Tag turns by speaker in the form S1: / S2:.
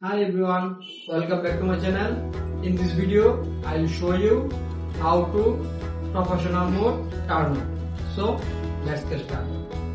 S1: Hi everyone, welcome back to my channel. In this video, I will show you how to professional mode Paano. So let's get started.